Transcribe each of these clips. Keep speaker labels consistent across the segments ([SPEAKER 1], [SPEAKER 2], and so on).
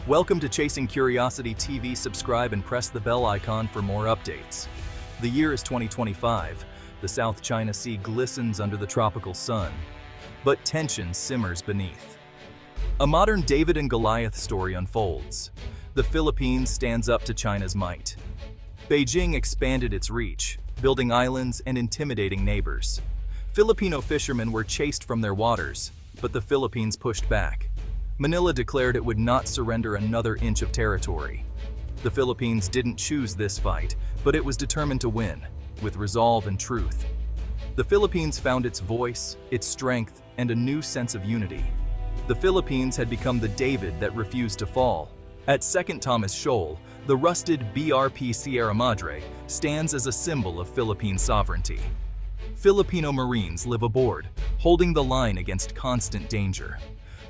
[SPEAKER 1] Welcome to Chasing Curiosity TV. Subscribe and press the bell icon for more updates. The year is 2025. The South China Sea glistens under the tropical sun, but tension simmers beneath. A modern David and Goliath story unfolds. The Philippines stands up to China's might. Beijing expanded its reach, building islands and intimidating neighbors. Filipino fishermen were chased from their waters, but the Philippines pushed back. Manila declared it would not surrender another inch of territory. The Philippines didn't choose this fight, but it was determined to win, with resolve and truth. The Philippines found its voice, its strength, and a new sense of unity. The Philippines had become the David that refused to fall. At 2nd Thomas Shoal, the rusted BRP Sierra Madre stands as a symbol of Philippine sovereignty. Filipino Marines live aboard, holding the line against constant danger.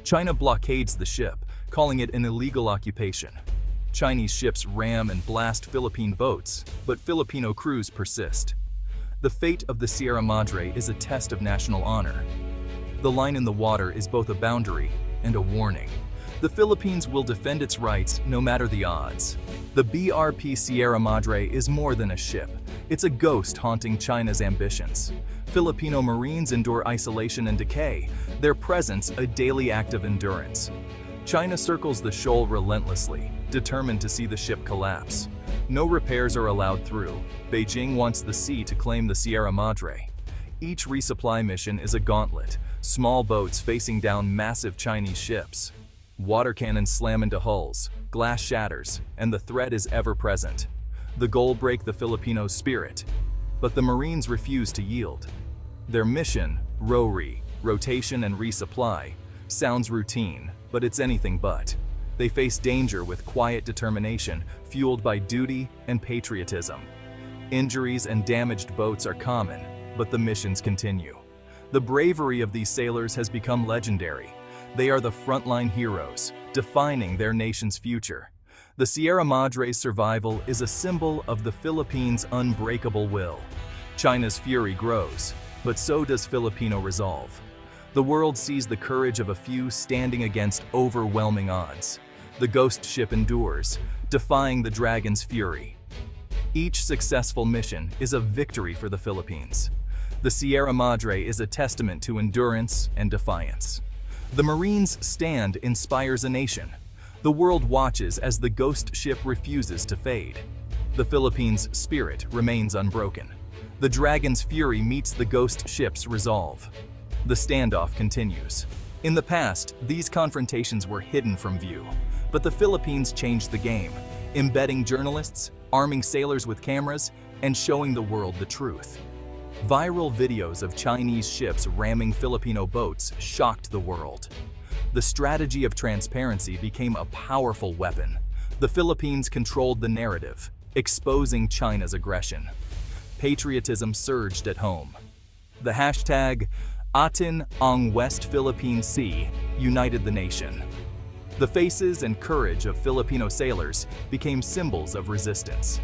[SPEAKER 1] China blockades the ship, calling it an illegal occupation. Chinese ships ram and blast Philippine boats, but Filipino crews persist. The fate of the Sierra Madre is a test of national honor. The line in the water is both a boundary and a warning. The Philippines will defend its rights no matter the odds. The BRP Sierra Madre is more than a ship. It's a ghost haunting China's ambitions. Filipino Marines endure isolation and decay, their presence a daily act of endurance. China circles the shoal relentlessly, determined to see the ship collapse. No repairs are allowed through. Beijing wants the sea to claim the Sierra Madre. Each resupply mission is a gauntlet, small boats facing down massive Chinese ships. Water cannons slam into hulls, glass shatters, and the threat is ever present. The goal: break the Filipino spirit. But the Marines refuse to yield. Their mission, rotation and resupply, sounds routine, but it's anything but. They face danger with quiet determination, fueled by duty and patriotism. Injuries and damaged boats are common, but the missions continue. The bravery of these sailors has become legendary. They are the frontline heroes, defining their nation's future. The Sierra Madre's survival is a symbol of the Philippines' unbreakable will. China's fury grows, but so does Filipino resolve. The world sees the courage of a few standing against overwhelming odds. The ghost ship endures, defying the dragon's fury. Each successful mission is a victory for the Philippines. The Sierra Madre is a testament to endurance and defiance. The Marines' stand inspires a nation. The world watches as the ghost ship refuses to fade. The Philippines' spirit remains unbroken. The dragon's fury meets the ghost ship's resolve. The standoff continues. In the past, these confrontations were hidden from view, but the Philippines changed the game, embedding journalists, arming sailors with cameras, and showing the world the truth. Viral videos of Chinese ships ramming Filipino boats shocked the world. The strategy of transparency became a powerful weapon. The Philippines controlled the narrative, exposing China's aggression. Patriotism surged at home. The hashtag Atin ang West Philippine Sea united the nation. The faces and courage of Filipino sailors became symbols of resistance.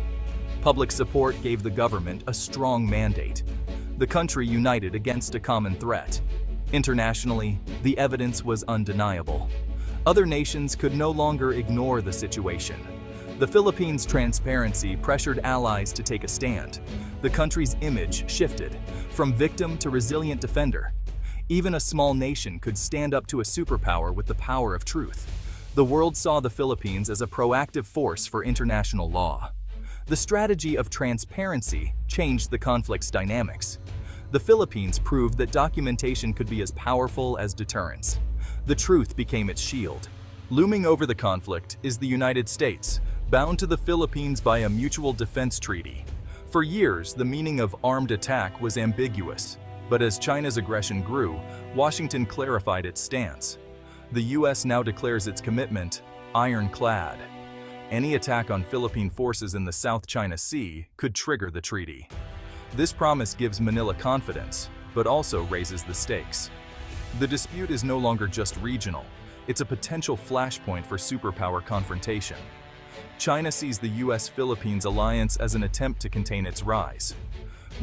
[SPEAKER 1] Public support gave the government a strong mandate. The country united against a common threat. Internationally, the evidence was undeniable. Other nations could no longer ignore the situation. The Philippines' transparency pressured allies to take a stand. The country's image shifted from victim to resilient defender. Even a small nation could stand up to a superpower with the power of truth. The world saw the Philippines as a proactive force for international law. The strategy of transparency changed the conflict's dynamics. The Philippines proved that documentation could be as powerful as deterrence. The truth became its shield. Looming over the conflict is the United States, bound to the Philippines by a mutual defense treaty. For years, the meaning of armed attack was ambiguous, but as China's aggression grew, Washington clarified its stance. The U.S. now declares its commitment ironclad. Any attack on Philippine forces in the South China Sea could trigger the treaty. This promise gives Manila confidence, but also raises the stakes. The dispute is no longer just regional. It's a potential flashpoint for superpower confrontation. China sees the U.S.-Philippines alliance as an attempt to contain its rise.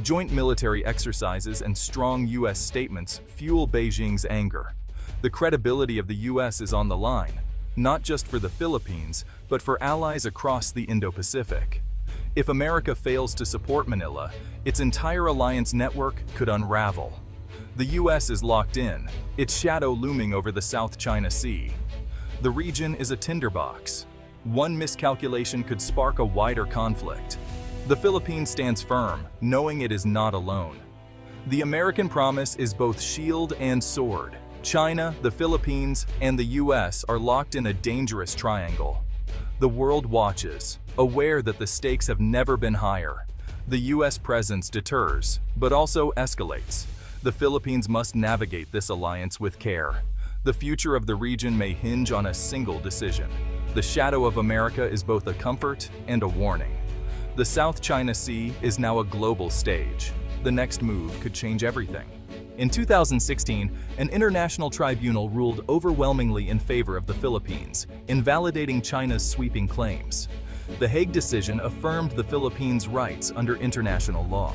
[SPEAKER 1] Joint military exercises and strong U.S. statements fuel Beijing's anger. The credibility of the U.S. is on the line. not just for the Philippines, but for allies across the Indo-Pacific. If America fails to support Manila, its entire alliance network could unravel. The US is locked in, its shadow looming over the South China Sea. The region is a tinderbox. One miscalculation could spark a wider conflict. The Philippines stands firm, knowing it is not alone. The American promise is both shield and sword. China, the Philippines, and the US are locked in a dangerous triangle. The world watches, aware that the stakes have never been higher. The US presence deters, but also escalates. The Philippines must navigate this alliance with care. The future of the region may hinge on a single decision. The shadow of America is both a comfort and a warning. The South China Sea is now a global stage. The next move could change everything. In 2016, an international tribunal ruled overwhelmingly in favor of the Philippines, invalidating China's sweeping claims. The Hague decision affirmed the Philippines' rights under international law.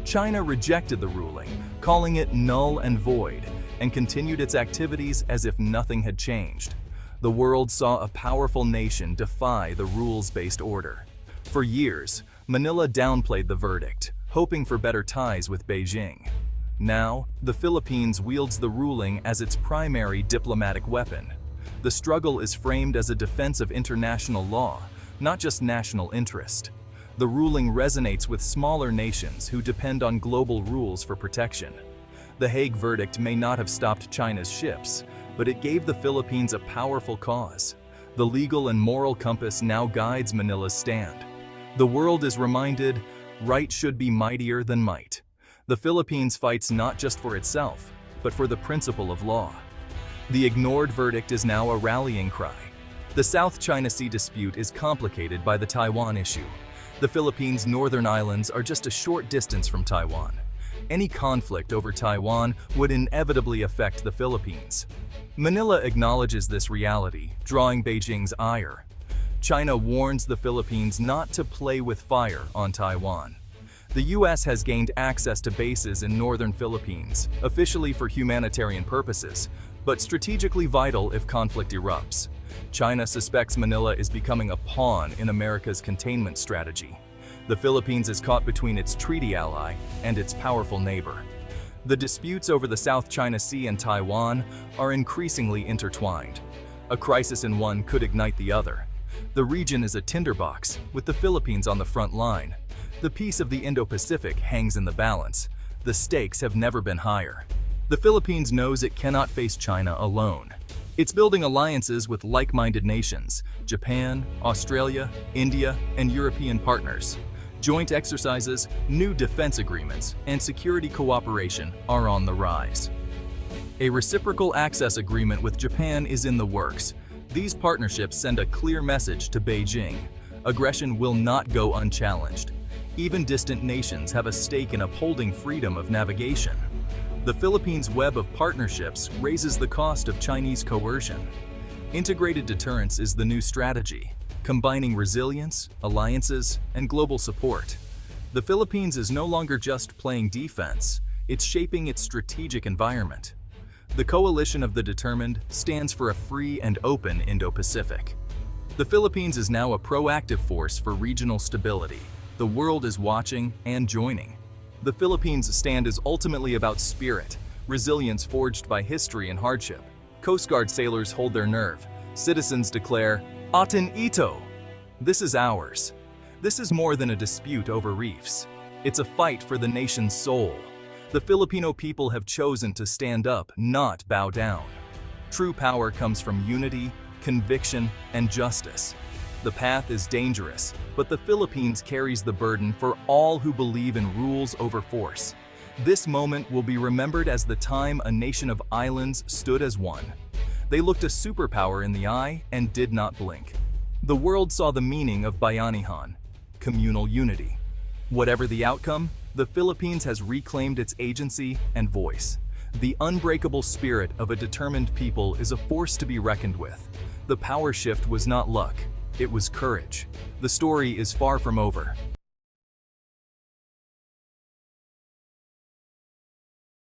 [SPEAKER 1] China rejected the ruling, calling it null and void, and continued its activities as if nothing had changed. The world saw a powerful nation defy the rules-based order. For years, Manila downplayed the verdict, hoping for better ties with Beijing. Now, the Philippines wields the ruling as its primary diplomatic weapon. The struggle is framed as a defense of international law, not just national interest. The ruling resonates with smaller nations who depend on global rules for protection. The Hague verdict may not have stopped China's ships, but it gave the Philippines a powerful cause. The legal and moral compass now guides Manila's stand. The world is reminded, right should be mightier than might. The Philippines fights not just for itself, but for the principle of law. The ignored verdict is now a rallying cry. The South China Sea dispute is complicated by the Taiwan issue. The Philippines' northern islands are just a short distance from Taiwan. Any conflict over Taiwan would inevitably affect the Philippines. Manila acknowledges this reality, drawing Beijing's ire. China warns the Philippines not to play with fire on Taiwan. The US has gained access to bases in northern Philippines, officially for humanitarian purposes, but strategically vital if conflict erupts. China suspects Manila is becoming a pawn in America's containment strategy. The Philippines is caught between its treaty ally and its powerful neighbor. The disputes over the South China Sea and Taiwan are increasingly intertwined. A crisis in one could ignite the other. The region is a tinderbox, with the Philippines on the front line. The peace of the Indo-Pacific hangs in the balance. The stakes have never been higher. The Philippines knows it cannot face China alone. It's building alliances with like-minded nations, Japan, Australia, India, and European partners. Joint exercises, new defense agreements, and security cooperation are on the rise. A reciprocal access agreement with Japan is in the works. These partnerships send a clear message to Beijing. Aggression will not go unchallenged. Even distant nations have a stake in upholding freedom of navigation. The Philippines' web of partnerships raises the cost of Chinese coercion. Integrated deterrence is the new strategy, combining resilience, alliances, and global support. The Philippines is no longer just playing defense, it's shaping its strategic environment. The coalition of the determined stands for a free and open Indo-Pacific. The Philippines is now a proactive force for regional stability. The world is watching and joining. The Philippines' stand is ultimately about spirit, resilience forged by history and hardship. Coast Guard sailors hold their nerve. Citizens declare, "Atin ito!" This is ours. This is more than a dispute over reefs. It's a fight for the nation's soul. The Filipino people have chosen to stand up, not bow down. True power comes from unity, conviction, and justice. The path is dangerous, but the Philippines carries the burden for all who believe in rules over force. This moment will be remembered as the time a nation of islands stood as one. They looked a superpower in the eye and did not blink. The world saw the meaning of Bayanihan, communal unity. Whatever the outcome, the Philippines has reclaimed its agency and voice. The unbreakable spirit of a determined people is a force to be reckoned with. The power shift was not luck. It was courage. The story is far from over.